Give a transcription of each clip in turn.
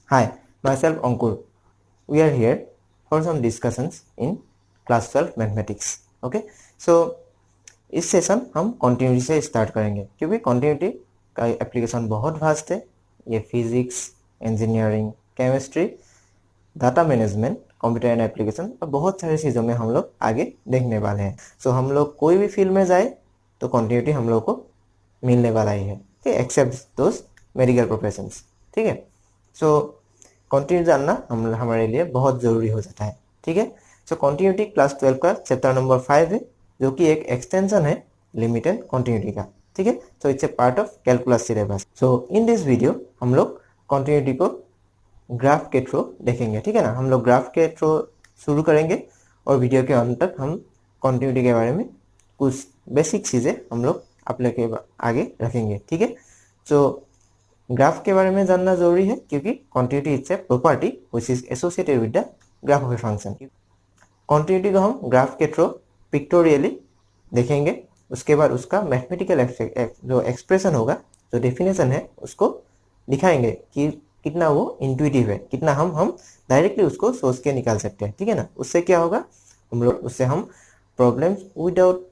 Hi, myself Ankur. We are here for some discussions in class 12 mathematics. Okay, so इस session हम continuity से start करेंगे क्योंकि continuity का एप्लीकेशन बहुत वास्ट है. ये physics, engineering, chemistry, data management, computer and application और बहुत सारी चीज़ों में हम लोग आगे देखने वाले हैं. सो हम लोग कोई भी फील्ड में जाए तो कंटिन्यूटी हम लोग को मिलने वाला ही है, एक्सेप्ट दोस्त मेडिकल प्रोफेशंस. ठीक है, सो कंटिन्यूटी जानना हमारे लिए बहुत ज़रूरी हो जाता है. ठीक है, सो कंटिन्यूटी क्लास 12 का चैप्टर नंबर 5 है, जो कि एक एक्सटेंशन है लिमिट एंड कंटिन्यूटी का. ठीक है, so it's a part of calculus syllabus. So in this video हम लोग कंटिन्यूटी को ग्राफ के थ्रू देखेंगे. ठीक है ना, हम लोग ग्राफ के थ्रू शुरू करेंगे और वीडियो के अंत तक हम कंटिन्यूटी के बारे में कुछ बेसिक चीज़ें हम लोग आप लोग के आगे रखेंगे. ठीक है, सो ग्राफ के बारे में जानना जरूरी है क्योंकि continuity it's a property which is associated with the graph of a function. Continuity को हम ग्राफ के थ्रू पिक्टोरियली देखेंगे, उसके बाद उसका मैथमेटिकल जो एक्सप्रेशन होगा, जो डेफिनेशन है, उसको दिखाएंगे कि कितना वो इंट्यूटिव है, कितना हम डायरेक्टली उसको सोच के निकाल सकते हैं. ठीक है ना, उससे क्या होगा, उससे हम problems without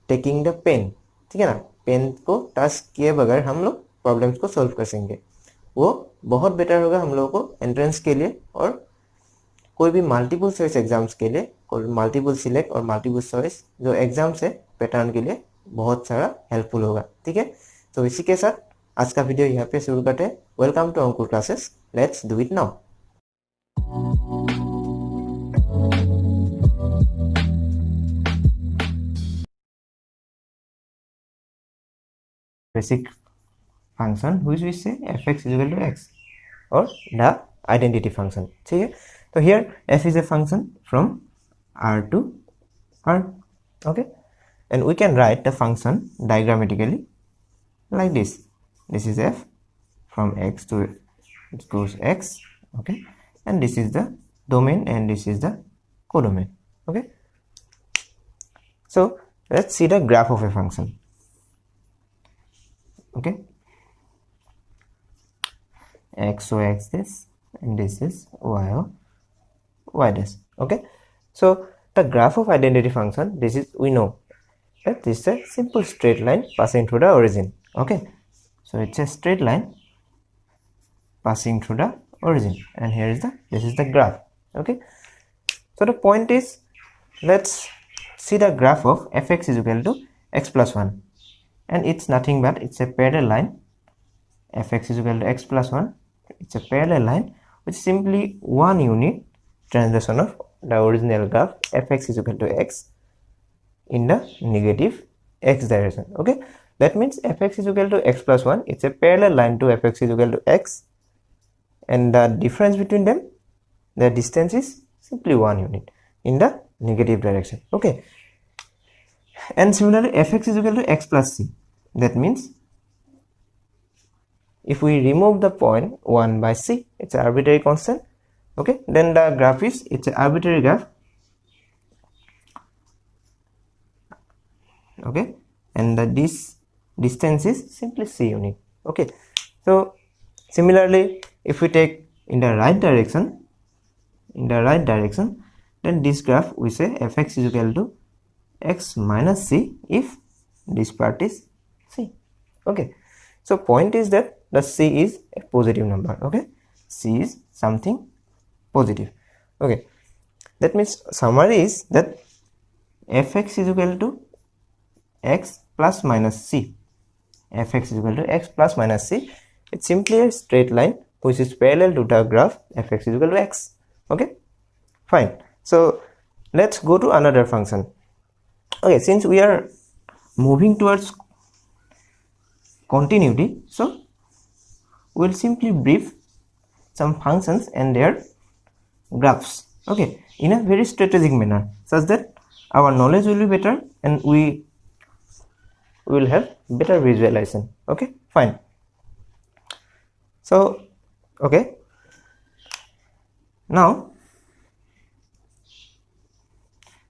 taking the pain, ठीक है ना, पेन को टच किए बगैर हम लोग प्रॉब्लम्स को सॉल्व कर सकेंगे. वो बहुत बेटर होगा हम लोगों को एंट्रेंस के लिए और कोई भी मल्टीपल चॉइस एग्जाम्स के लिए, कोई मल्टीपल सिलेक्ट और मल्टीपल चॉइस जो एग्जाम्स है पैटर्न के लिए बहुत सारा हेल्पफुल होगा. ठीक है, तो इसी के साथ आज का वीडियो यहाँ पे शुरू करते हैं. Welcome to Ankur classes, let's do it now. Basic function which we say fx is equal to x or the identity function. ठीक है, तो here f is a function from r to r. Okay, and we can write the function diagrammatically like this. This is f from x to it goes x. Okay, and this is the domain and this is the codomain. Okay, so let's see the graph of a function. Okay, x o x this and this is y o y this. Okay, so the graph of identity function, this is, we know that this is a simple straight line passing through the origin. Okay, so it's a straight line passing through the origin and here is this is the graph. Okay, so the point is, let's see the graph of fx is equal to x plus 1 and it's nothing but it's a parallel line. Fx is equal to x plus 1, it's a parallel line with simply one unit translation of the original graph fx is equal to x in the negative x direction. Okay, that means fx is equal to x plus 1, it's a parallel line to fx is equal to x, and the difference between them, the distance is simply one unit in the negative direction. Okay, and similarly fx is equal to x plus c, that means if we remove the point 1 by c, it's an arbitrary constant. Okay, then the graph is, it's an arbitrary graph. Okay, and this distance is simply c unit. Okay, so similarly if we take in the right direction, then this graph we say fx is equal to x minus c if this part is c. Okay, so point is that the c is a positive number. Okay, c is something positive. Okay, that means summary is that fx is equal to x plus minus c. Fx is equal to x plus minus c. It's simply a straight line which is parallel to the graph fx is equal to x. Okay, fine. So let's go to another function. Okay, since we are moving towards continuity, so we'll simply brief some functions and their graphs. Okay, in a very strategic manner such that our knowledge will be better and we will have better visualization. Okay, fine. So okay, now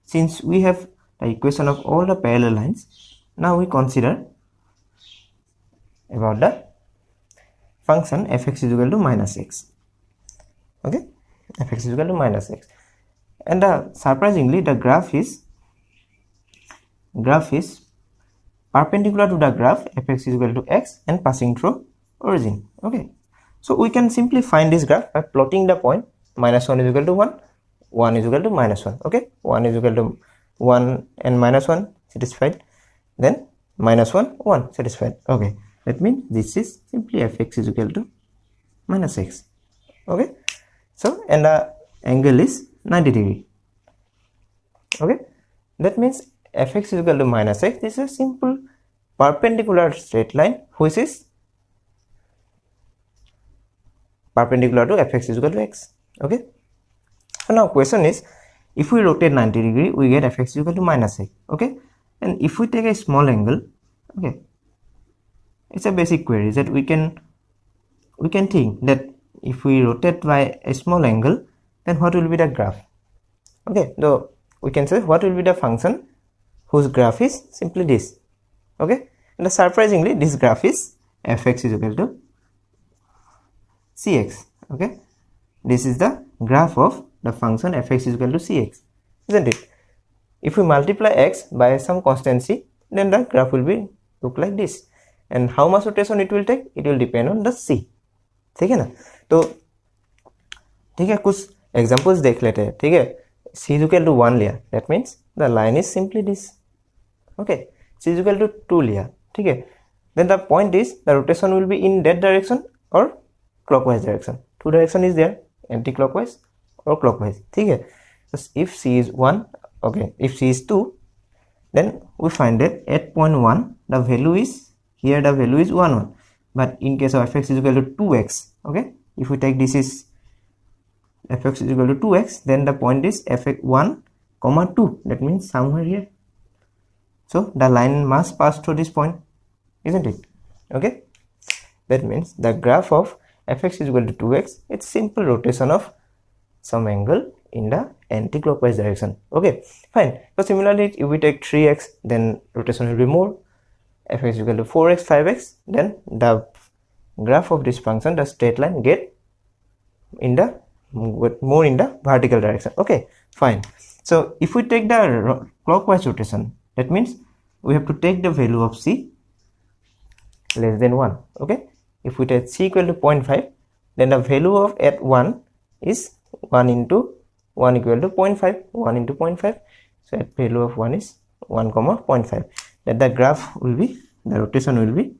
since we have the equation of all the parallel lines, now we consider about the function fx is equal to minus x. Okay, fx is equal to minus x, and surprisingly the graph is perpendicular to the graph fx is equal to x and passing through origin. Okay, so we can simply find this graph by plotting the point minus 1 is equal to 1, 1 is equal to minus 1. Okay, 1 is equal to 1 and minus 1 satisfied, then minus 1 1 satisfied. Okay, that means this is simply fx is equal to minus x. Okay, so and the angle is 90 degree. Okay, that means fx is equal to minus x. This is a simple perpendicular straight line which is perpendicular to fx is equal to x. Okay, so now question is, if we rotate 90 degree we get fx is equal to minus x. Okay, and if we take a small angle, okay, it's a basic query that we can think that if we rotate by a small angle, then what will be the graph? Okay, so we can say what will be the function whose graph is simply this. Okay, and surprisingly this graph is fx is equal to cx. Okay, this is the graph of the function fx is equal to cx, isn't it? If we multiply x by some constant c, then the graph will be look like this, and how much rotation it will take, it will depend on the c. ठीक है ना? तो ठीक है, कुछ examples देख लेते हैं. ठीक है, c is equal to 1 लिया, that means the line is simply this. Okay, c is equal to 2 लिया. ठीक है, then the point is the rotation will be in that direction or clockwise direction. Two direction is there, anti-clockwise or clockwise. ठीक है, so if c is 1, okay, if c is 2, then we find that at point 1 the value is here, the value is 1 1, but in case of fx is equal to 2x, okay, if we take this is fx is equal to 2x, then the point is fx 1 comma 2, that means somewhere here. So the line must pass through this point, isn't it? Okay, that means the graph of fx is equal to 2x, it's simple rotation of some angle in the anti-clockwise direction. Okay, fine. So similarly, if we take 3x, then rotation will be more. Fx is equal to 4x, 5x, then the graph of this function, the straight line, get in the more in the vertical direction. Okay, fine. So if we take the clockwise rotation, that means we have to take the value of c less than 1. Okay, if we take c equal to 0.5, then the value of at 1 is 1 into 1 equal to 0.5, 1 into 0.5, so at value of 1 is 1 comma 0.5, that the graph will be, the rotation will be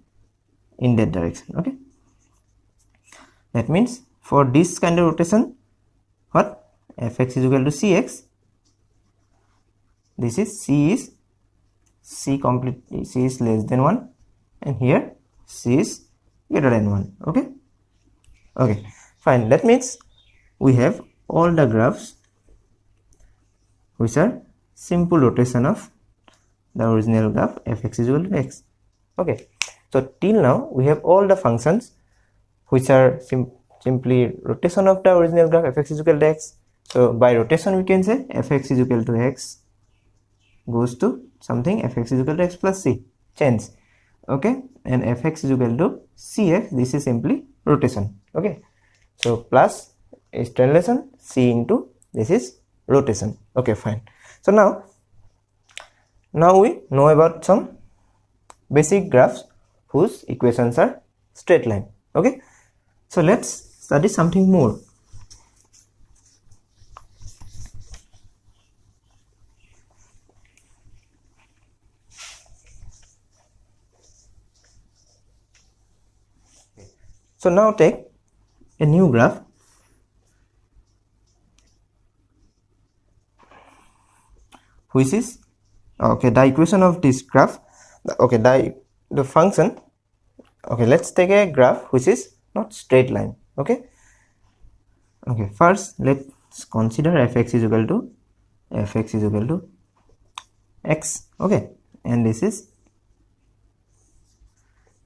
in that direction. Okay, that means for this kind of rotation, what, fx is equal to cx, this is c completely, c is less than 1, and here c is greater than 1. Okay, okay, fine. That means we have all the graphs which are simple rotation of the original graph fx is equal to x. Okay, so till now we have all the functions which are simply rotation of the original graph fx is equal to x. So by rotation we can say fx is equal to x goes to something fx is equal to x plus c, change. Okay, and fx is equal to cx, this is simply rotation. Okay, so plus is translation, c into this is rotation. Okay, fine. So now we know about some basic graphs whose equations are straight line. Okay, so let's study something more. So now take a new graph which is, okay, the equation of this graph, okay, the function, okay, let's take a graph which is not straight line. Okay, okay, first let's consider fx is equal to x. Okay, and this is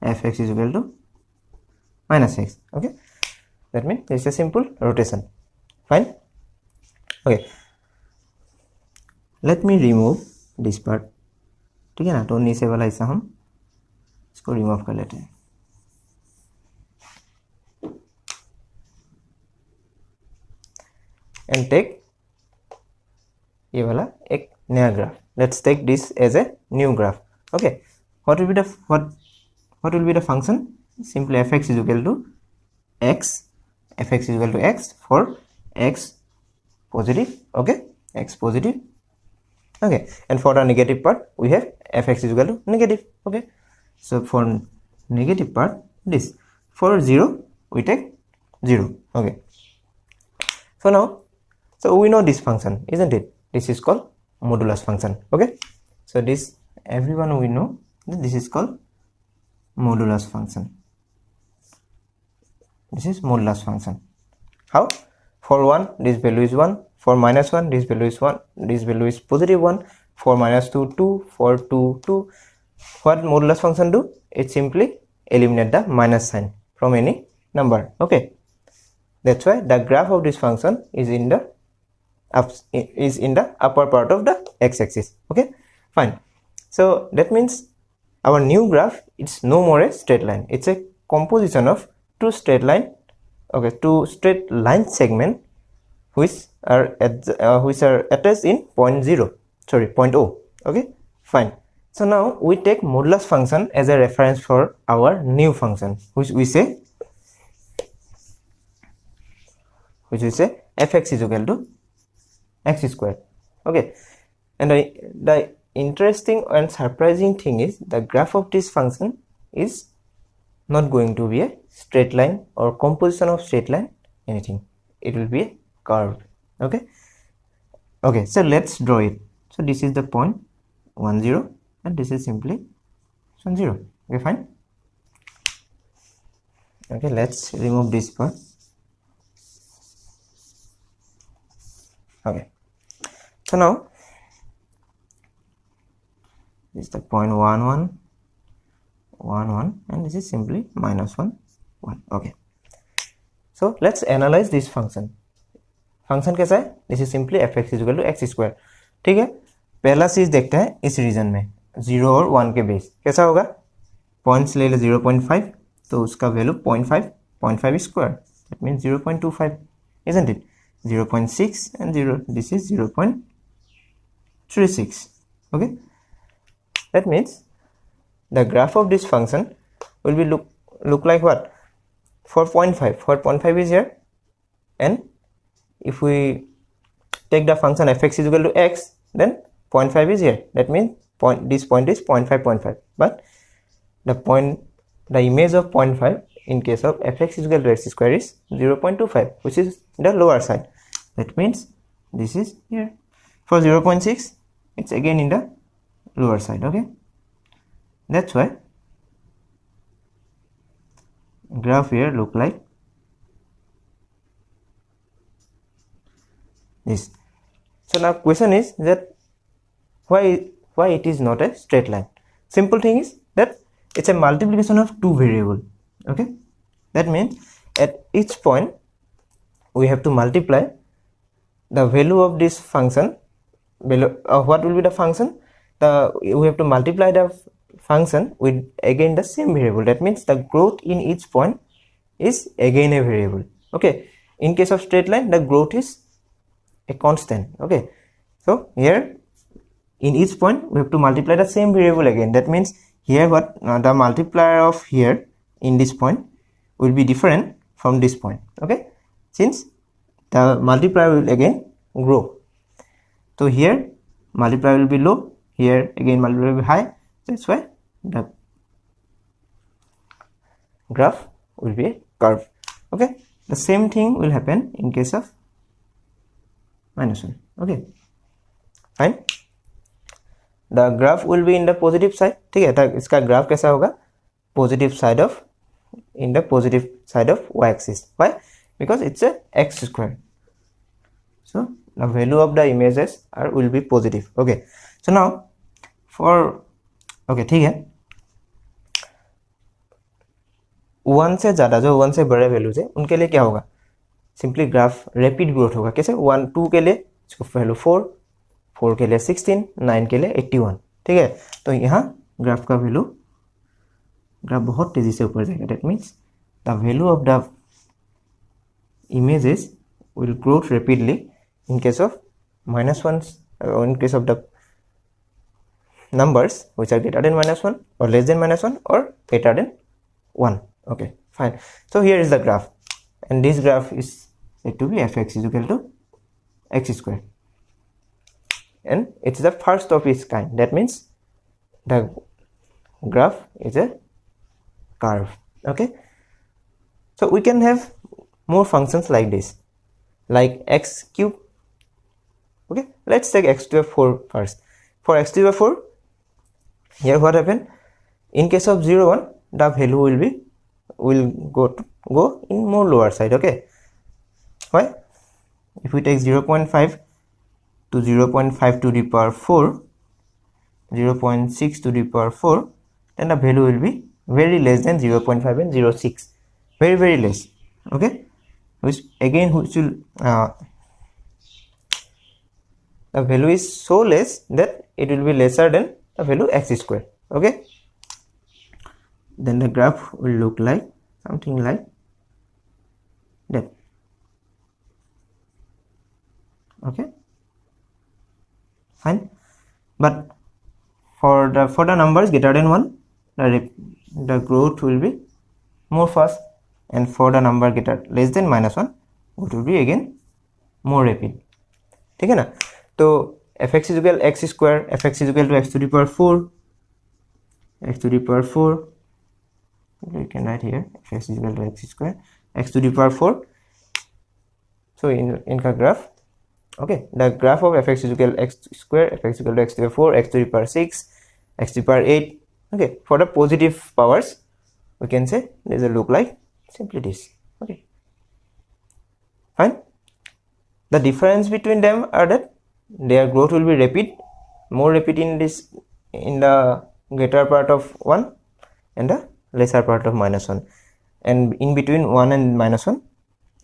fx is equal to minus x. Okay, that means it's a simple rotation. Fine. Okay, let me remove this part. ठीक है ना, तो नीचे वाला हिस्सा हम इसको remove कर लेते हैं. and take ये वाला एक नया graph. Let's take this as a new graph. Okay, what will be the what will be the function? Simply fx is equal to x, fx is equal to x for x positive. Okay, x positive. Okay, and for the negative part we have fx is equal to negative. Okay, so for negative part this, for 0 we take 0. Okay, so now so we know this function, isn't it? This is called modulus function. Okay, so this everyone we know this is called modulus function. This is modulus function. How? For 1 this value is 1, for minus 1 this value is 1, this value is positive 1, for minus 2 2, for 2 2. What modulus function do? It simply eliminate the minus sign from any number. Okay, that's why the graph of this function is in the upper part of the x-axis. Okay, fine. So that means our new graph, it's no more a straight line, it's a composition of two straight line. Okay, two straight line segment which are attached in point 0. Okay, fine. So now we take modulus function as a reference for our new function, which we say fx is equal to x square. Okay, and the interesting and surprising thing is the graph of this function is not going to be a straight line or composition of straight line, anything. It will be a curve. Okay, okay, so let's draw it. So this is the point 1 0 and this is simply 1 0. Okay, fine. Okay, let's remove this part. Okay, so now this is the point 1 1 1 1 and this is simply minus 1 1. Okay, so let's analyze this function. Function कैसा है? This is simply F X equal to X square. ठीक है, पहला चीज देखते हैं इस reason में 0 और 1 के बेस कैसा होगा. पॉइंट्स ले ले 0.5 तो उसका value 0.5 square, that means 0.25, isn't it? 0.6 and 0, this is 0.36. Okay, that means the graph of this function will be look like what? For 0.5 is here, and if we take the function fx is equal to x, then 0.5 is here, that means this point is 0.5, but the image of 0.5 in case of fx is equal to x square is 0.25, which is the lower side. That means this is here. For 0.6 it's again in the lower side. Okay, that's why graph here look like this. So now question is that why it is not a straight line. Simple thing is that it's a multiplication of two variable. Okay, that means at each point we have to multiply the value of this function. What will be the function? We have to multiply the function with again the same variable. That means the growth in each point is again a variable. Okay, in case of straight line the growth is a constant. Okay, so here in each point we have to multiply the same variable again. That means here what the multiplier of here in this point will be different from this point. Okay, since the multiplier will again grow, so here multiplier will be low, here again multiplier will be high. That's why the graph will be a curve. Okay, the same thing will happen in case of minus 1. Okay, fine. The graph will be in the positive side. ठीक है, तो इसका graph कैसा होगा? Positive side of, in the positive side of y-axis. Why? Because it's a x square. So the value of the images will be positive. Okay, so now for okay, ठीक है, 1 से ज़्यादा, जो 1 से बड़े वैल्यूज है उनके लिए क्या होगा? सिंपली ग्राफ रैपिड ग्रोथ होगा. कैसे? 1 2 के लिए वैल्यू 4 के लिए 16, 9 के लिए 81. ठीक है, तो यहाँ ग्राफ का वैल्यू, ग्राफ बहुत तेजी से ऊपर जाएगा. That means the value of the images will grow rapidly in case of -1s, or in case of the numbers which are greater than -1 or less than -1 or greater than 1. Okay, fine. So here is the graph, and this graph is said to be fx is equal to x square, and it's the first of its kind. That means the graph is a curve. Okay, so we can have more functions like this, like x cube. Okay, let's take x to the 4 first. For x to the 4, here what happened? In case of 0 1, the value will go in more lower side. Okay, why? If we take 0.5 to 0.5 to the power 4, 0.6 to the power 4, then the value will be very less than 0.5 and 0.6, very less. Okay, which will the value is so less that it will be lesser than the value x square. Okay, then the graph will look like something like that. Okay, fine. But for the numbers greater than 1, the growth will be more fast, and for the number less than -1, it will be again more rapid. ठीक है ना? तो fx is equal x square, fx is equal to x to the power 4, x to the power 4. We can write here fx is equal to x square, x to the power 4. So in the graph, okay, the graph of fx is equal to x square, fx is equal to x to the 4, x to the power 6, x to the power 8. Okay, for the positive powers, we can say this will look like simply this. Okay, fine. The difference between them are that their growth will be rapid, more rapid in the greater part of 1 and the lesser part of -1, and in between 1 and -1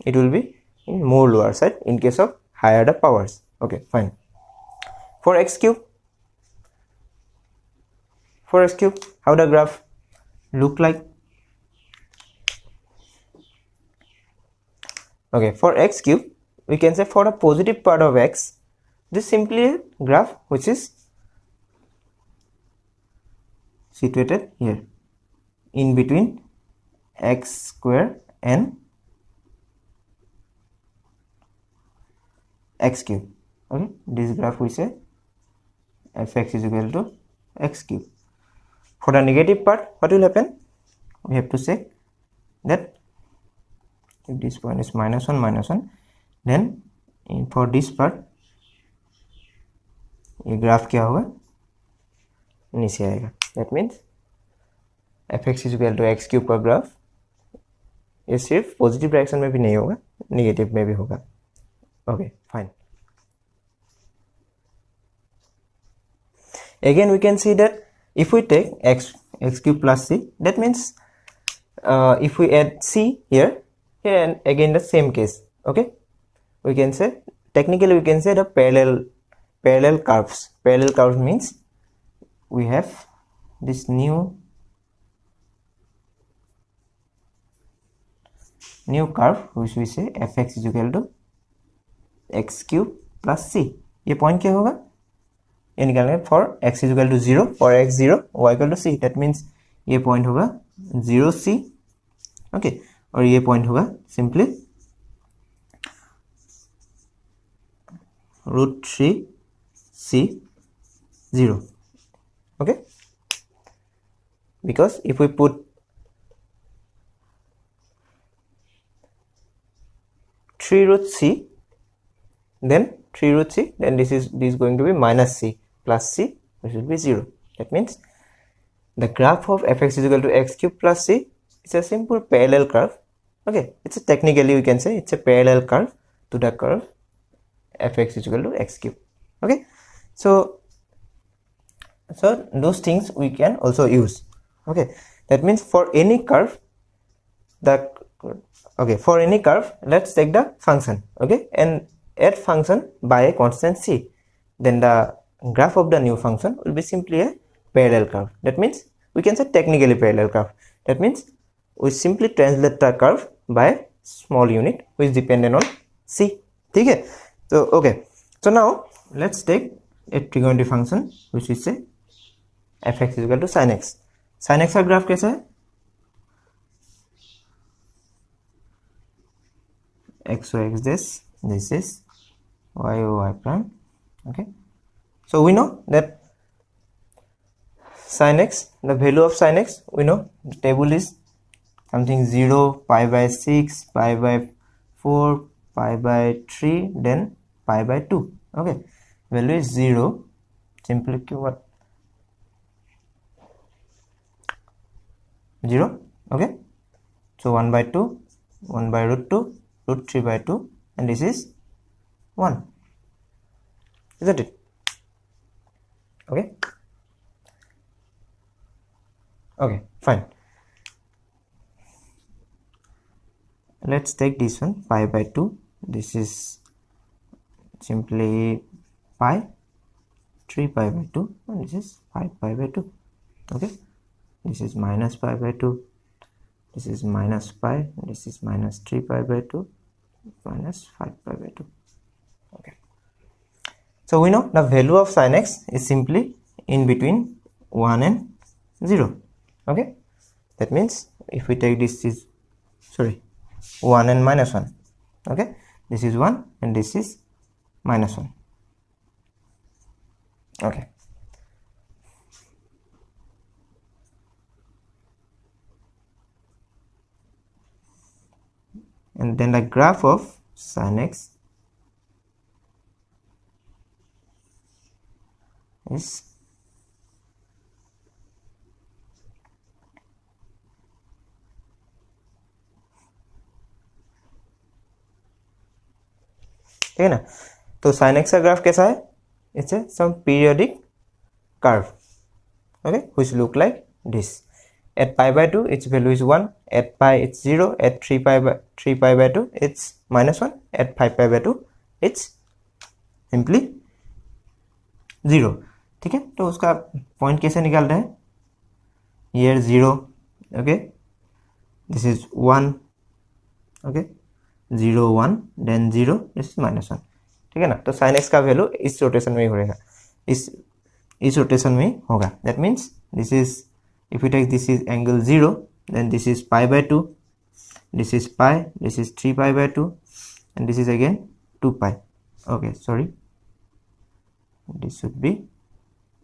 it will be in more lower side in case of higher the powers. Okay, fine. For x cube, how the graph look like? Okay, for x cube, we can say for the positive part of x, this is simply a graph which is situated here in between x square and x cube. Okay, this graph we say fx is equal to x cube. For the negative part, what will happen? We have to say that if this point is -1, then for this part ये graph क्या होगा? नीचे आएगा. That means fx is equal to x cube का graph ये सिर्फ positive direction में भी नहीं होगा, नेगेटिव में भी होगा. Okay, fine. Again, we can see that if we take x cube plus c, that means if we add c here and again the same case. Okay, we can say technically we can say the parallel curves. Parallel curves means we have this new curve which we say fx is equal to x cube plus c. ये point क्या होगा? ये निकालेंगे for x is equal to 0, for x 0, y equal to c. That means ये point होगा 0c. Okay, और ये point होगा simply √3c0. Okay, because if we put 3√c, then this is going to be minus c plus c, which will be 0. That means the graph of fx is equal to x cube plus c is a simple parallel curve. Okay, it's technically we can say it's a parallel curve to the curve fx is equal to x cube. Okay, so those things we can also use. Okay, that means for any curve, for any curve, let's take the function. Okay, and add function by a constant c, then the graph of the new function will be simply a parallel curve. That means we can say technically parallel curve. That means we simply translate the curve by a small unit which is dependent on c. ठीक है, So okay, so now let's take a trigonometry function which is say fx is equal to sin x. Sin x का graph कैसा है? x o x this is y o y prime. Okay, so we know that sin x, the value of sin x, we know the table is something 0, pi by 6, pi by 4, pi by 3, then pi by 2. Okay, value is 0. Simply what? 0. Okay, so 1 by 2, 1 by root 2, root 3 by 2, and this is 1. Isn't it? Okay. Okay, fine. Let's take this one, pi by 2. This is simply pi, 3 pi by 2, and this is 5 pi by 2. Okay, this is minus pi by 2, this is minus pi, this is minus 3 pi by 2, minus 5 pi by 2. Okay, so we know the value of sin x is simply in between 1 and 0. Okay, that means if we take this is 1 and minus 1. Okay, this is 1 and this is minus 1. Okay, and then the graph of sin x is ठीक है ना. तो sin x का graph कैसा है? It's a some periodic curve, okay, which look like this. At pi by 2 its value is 1, at pi it's 0, at 3 pi by 2 it's minus 1, at 5 pi by 2 it's simply 0. ठीक है, तो उसका point कैसे निकाल रहे हैं? Here 0, okay, this is 1, okay, 0 1, then 0, this is minus 1. ठीक है ना, तो sin x का वैल्यू इस रोटेशन में ही होगा, इस रोटेशन में ही होगा. That means this is, if you take this is angle 0, then this is pi by 2, this is pi, this is 3 pi by 2, and this is again 2 pi. Okay, sorry, this should be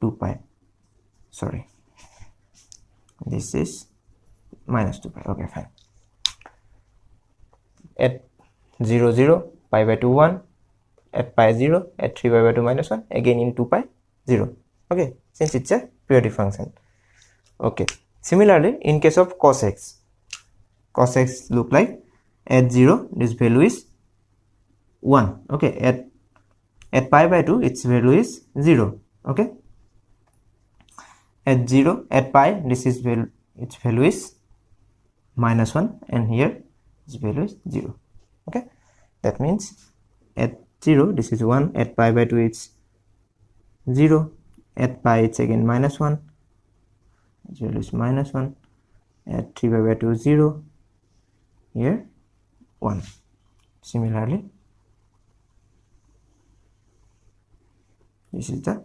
2 pi, sorry, this is minus 2 pi. Okay, fine. At 0 0, pi by 2 1, at pi 0, at 3 pi by 2 minus 1, again in 2 pi 0. Okay, since it's a periodic function. Okay, similarly in case of cos x look like at 0 this value is 1. Okay, at pi by 2 its value is 0. Okay, at 0, at pi this is value, its value is minus 1, and here its value is 0. Okay, that means at 0 this is 1, at pi by 2 it's 0, at pi it's again minus 1, its value is minus 1, at 3 pi by 2 0, here 1. Similarly this is the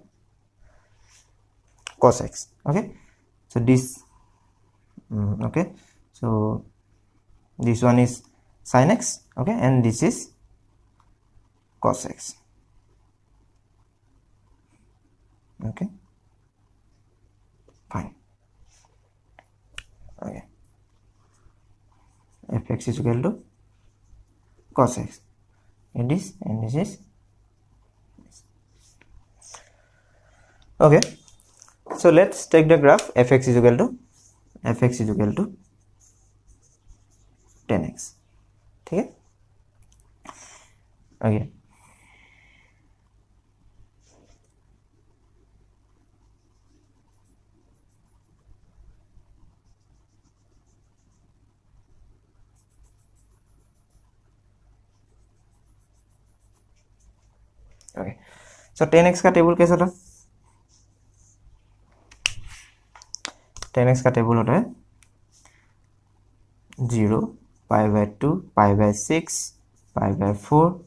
cos x. Okay, so this okay, so this one is sin x, okay, and this is cos x. Okay, fine. Okay, fx is equal to cos x, and this is okay. So let's take the graph fx is equal to 10x. ठीक है. Okay, okay, so 10x का table कैसा था? 10x का table होता है 0, pi by 2, pi by 6, pi by 4,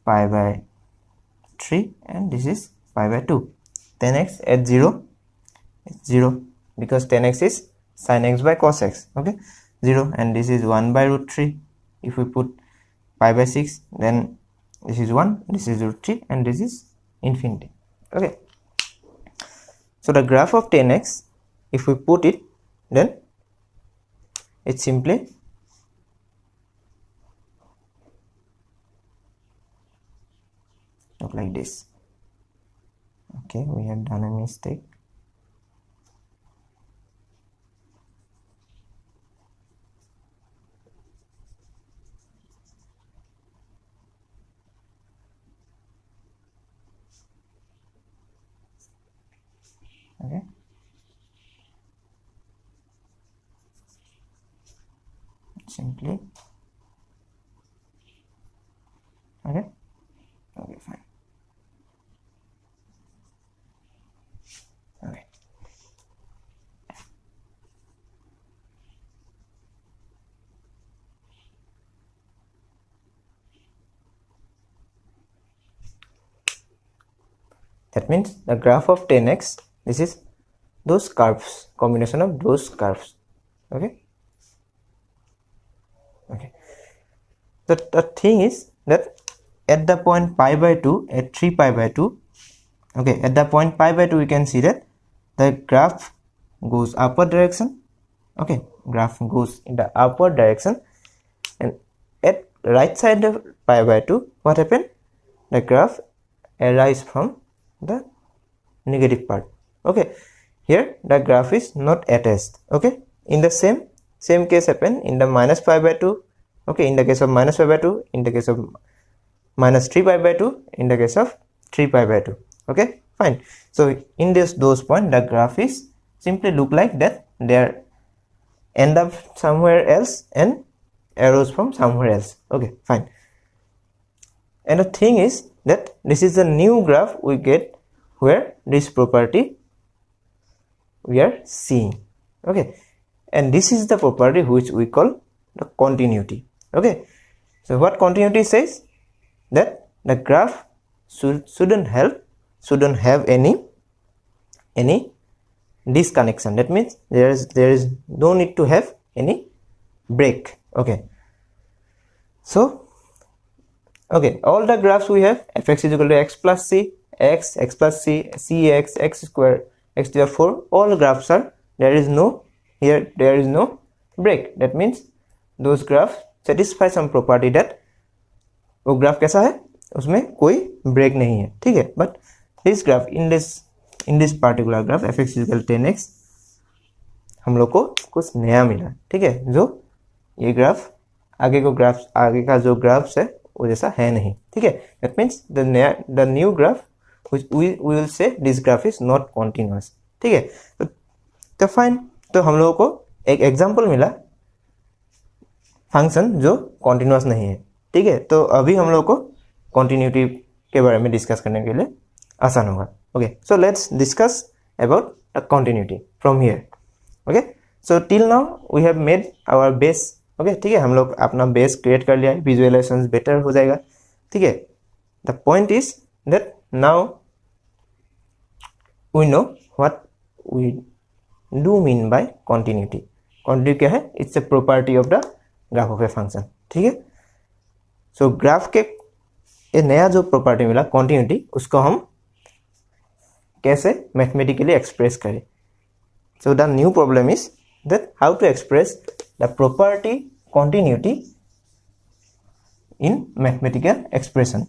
pi by 3 and this is pi by 2. 10x at 0 is 0 because 10x is sin x by cos x. Okay, 0, and this is 1 by root 3. If we put pi by 6, then this is 1, this is root 3, and this is infinity. Okay, so the graph of 10x, if we put it, then it simply look like this. Okay, we have done a mistake. Okay, simply okay, fine. Okay, that means the graph of 10x, this is those curves, combination of those curves. Okay, the thing is that at the point pi by 2, at 3 pi by 2, okay, at the point pi by 2, we can see that the graph goes upward direction. Okay, graph goes in the upward direction, and at right side of pi by 2, what happened? The graph arises from the negative part. Okay, here the graph is not attached. Okay, in the same case happen in the minus pi by 2. Okay, in the case of minus pi by 2, in the case of minus 3 pi by 2, in the case of 3 pi by 2. Okay, fine. So in those points, the graph is simply look like that. They end up somewhere else and arrows from somewhere else. Okay, fine. And the thing is that this is a new graph we get where this property we are seeing. Okay, and this is the property which we call the continuity. Okay, so what continuity says? That the graph shouldn't have any disconnection. That means there is no need to have any break. Okay, so okay, all the graphs we have, fx is equal to x plus c, x plus c, cx, x square, x to the 4, all graphs are, there is no break. That means those graphs satisfy some property that वो graph कैसा है, उसमें कोई break नहीं है. ठीक है, but this graph in this particular graph F X equal 10x हम लोग को कुछ नया मिला. ठीक है, जो ये ग्राफ आगे का जो ग्राफ्स है वो जैसा है नहीं. ठीक है, that means the new graph which we will say this graph is not continuous. ठीक है, तो फाइन. तो हम लोगों को एक एग्जांपल मिला फंक्शन जो कॉन्टिन्यूअस नहीं है. ठीक है, तो अभी हम लोग को कॉन्टिन्यूटी के बारे में डिस्कस करने के लिए आसान होगा. Okay, so let's discuss about the continuity from here. Okay, so till now we have made our base. Okay, ठीक है, हम लोग अपना बेस क्रिएट कर लिया है, विजुअलाइजेशन बेटर हो जाएगा. ठीक है, the point is that now we know what we do mean by continuity. Continuity क्या है? It's a property of the graph of a function. ठीक है, सो ग्राफ के ये नया जो प्रॉपर्टी मिला कॉन्टिन्यूटी, उसको हम कैसे मैथमेटिकली एक्सप्रेस करें. So the new problem is that how to express the property continuity in mathematical expression.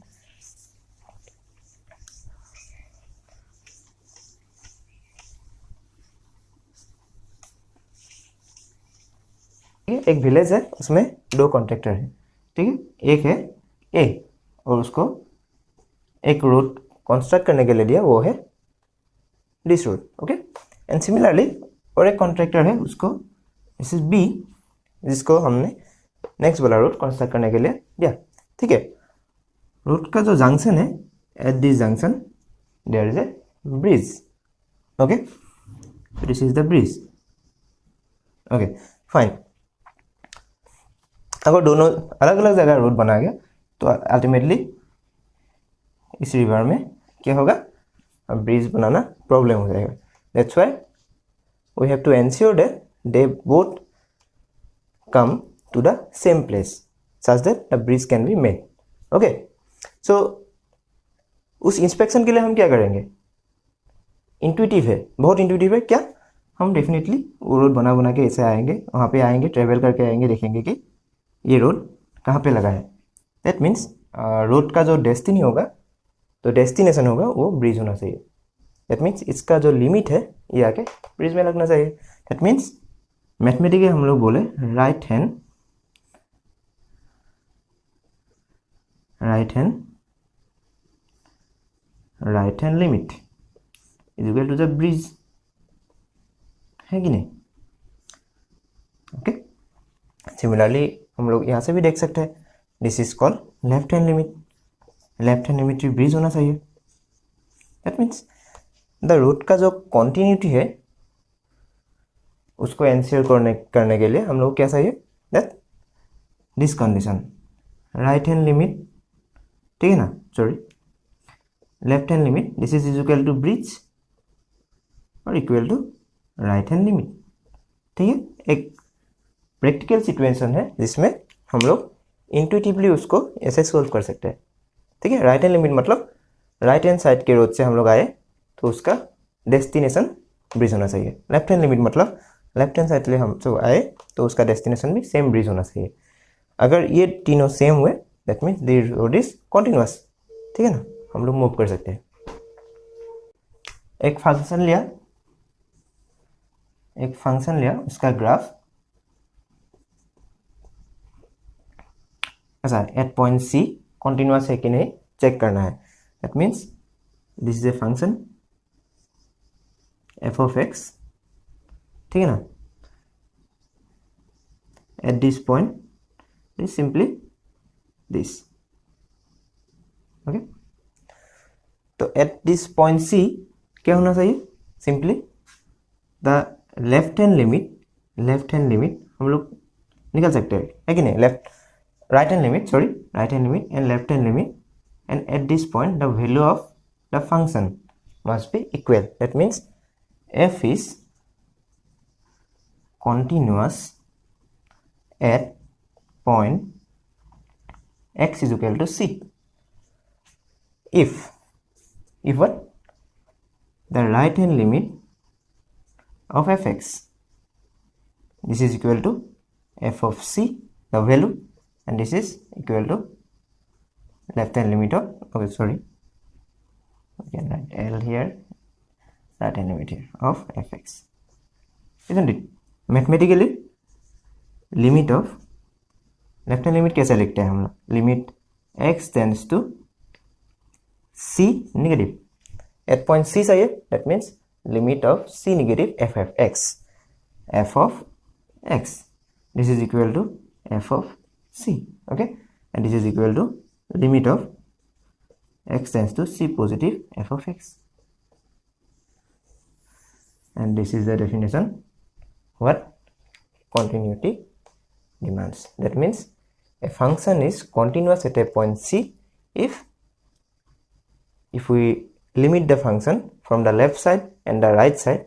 एक विलेज है, उसमें 2 कॉन्ट्रैक्टर है. ठीक है, एक है ए और उसको एक रोड कंस्ट्रक्ट करने के लिए दिया, वो है this road. Okay, and similarly और एक कॉन्ट्रैक्टर है, उसको दिस इज बी, जिसको हमने नेक्स्ट वाला रोड कंस्ट्रक्ट करने के लिए दिया. ठीक है, रोड का जो जंक्शन है, at this junction there is a bridge. Okay, this is the bridge. Okay, fine. अगर दोनों अलग अलग जगह रोड बनाया गया तो अल्टीमेटली इस रिवर में क्या होगा, ब्रिज बनाना प्रॉब्लम हो जाएगा. That's why we have to ensure that they both come to the same place such that the bridge can be made. Okay, so उस इंस्पेक्शन के लिए हम क्या करेंगे, इंट्यूटिव है, बहुत इंट्यूटिव है. क्या, हम डेफिनेटली वो रोड बना बना के ऐसे आएंगे, वहाँ पे आएंगे, ट्रेवल करके आएंगे, देखेंगे कि ये रोड कहाँ पे लगा है. दैट मीन्स रोड का जो डेस्टिनी होगा, तो डेस्टिनेशन होगा वो ब्रिज होना चाहिए. दैट मीन्स इसका जो लिमिट है ये आके ब्रिज में लगना चाहिए. दैट मीन्स मैथमेटिक्स हम लोग बोले right hand limit is equal to the bridge, है कि नहीं. ओके, सिमिलरली हम लोग यहाँ से भी देख सकते हैं, this is called left hand limit. Left hand limit भी ब्रिज होना चाहिए. दैट मीन्स द रोड का जो कॉन्टिन्यूटी है उसको एंश्योर करने के लिए हम लोग क्या चाहिए, that this condition right hand limit, ठीक है ना, sorry left hand limit, this is equal to bridge और equal to right hand limit. ठीक है, एक प्रैक्टिकल सिचुएशन है जिसमें हम लोग इंट्यूटिवली उसको ऐसे सोल्व कर सकते हैं. ठीक है, राइट हैंड लिमिट मतलब राइट हैंड साइड के रोड से हम लोग आए तो उसका डेस्टिनेशन ब्रिज होना चाहिए. लेफ्ट हैंड लिमिट मतलब लेफ्ट हैंड साइड से हम जो आए तो उसका डेस्टिनेशन भी सेम ब्रिज होना चाहिए. अगर ये तीनों सेम हुए that means the road is continuous. ठीक है ना, हम लोग मूव कर सकते हैं. एक फंक्शन लिया, उसका ग्राफ ऐसा एट पॉइंट सी कॉन्टिन्यूअस है कि नहीं चेक करना है. That means this is a function F of x, ठीक है ना, at this point is simply this. Okay, तो एट दिस पॉइंट सी क्या होना चाहिए, simply the left hand limit हम लोग निकल सकते हैं, है कि नहीं, right hand limit and left hand limit, and at this point the value of the function must be equal. That means f is continuous at point x is equal to c if what, the right hand limit of fx, this is equal to f of c, the value, and this is equal to left hand limit of, okay, sorry, we can write L here, right hand limit here of fx, isn't it. Mathematically limit of left hand limit कैसे लिखते हैं हम लोग, limit x tends to c negative at point c चाहिए. that means limit of c negative f of x, this is equal to f of c. okay, and this is equal to limit of x tends to c positive f of x. And this is the definition what continuity demands. That means a function is continuous at a point c if we limit the function from the left side and the right side,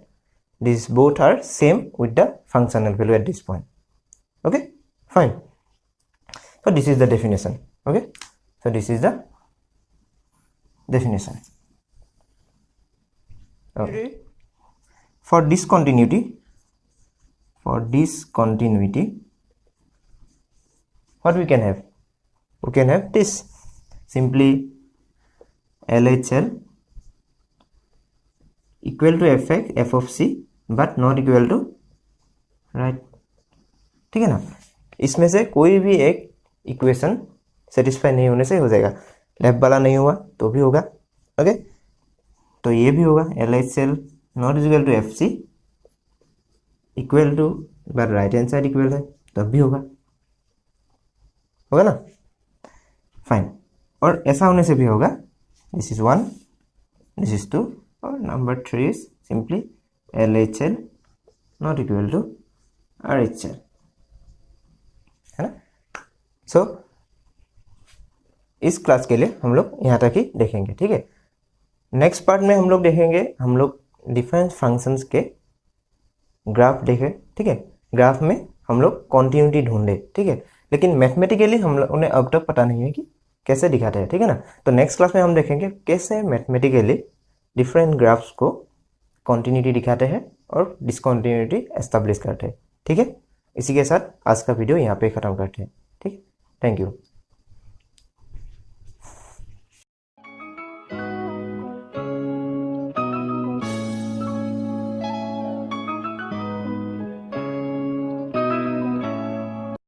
these both are same with the functional value at this point. Okay, fine. So this is the definition. Okay, so this is the definition. Okay. For discontinuity, what we can have? We can have this, simply LHL equal to f of c but not equal to right. ठीक है ना, इसमें से कोई भी एक equation satisfy नहीं होने से हो जाएगा. लेफ्ट वाला नहीं हुआ तो भी होगा. ओके, तो ये भी होगा LHL not is equal to FC equal to, but right hand side equal है तब भी होगा ना, फाइन. और ऐसा होने से भी होगा, दिस इज 1, दिस इज 2, और number 3 is simply LHL not equal to RHL, है ना. सो इस क्लास के लिए हम लोग यहाँ तक ही देखेंगे, ठीक है। नेक्स्ट पार्ट में हम लोग देखेंगे, हम लोग डिफरेंट फंक्शंस के ग्राफ देखे, ठीक है। ग्राफ में हम लोग कॉन्टिन्यूटी ढूंढे, ठीक है। लेकिन मैथमेटिकली हम लोग उन्हें अब तक पता नहीं है कि कैसे दिखाते हैं, ठीक है ना। तो नेक्स्ट क्लास में हम देखेंगे कैसे मैथमेटिकली डिफरेंट ग्राफ्स को कॉन्टिन्यूटी दिखाते हैं और डिसकॉन्टिन्यूटी एस्टेब्लिश करते हैं, ठीक है। इसी के साथ आज का वीडियो यहाँ पे ख़त्म करते हैं, ठीक है। Thank you.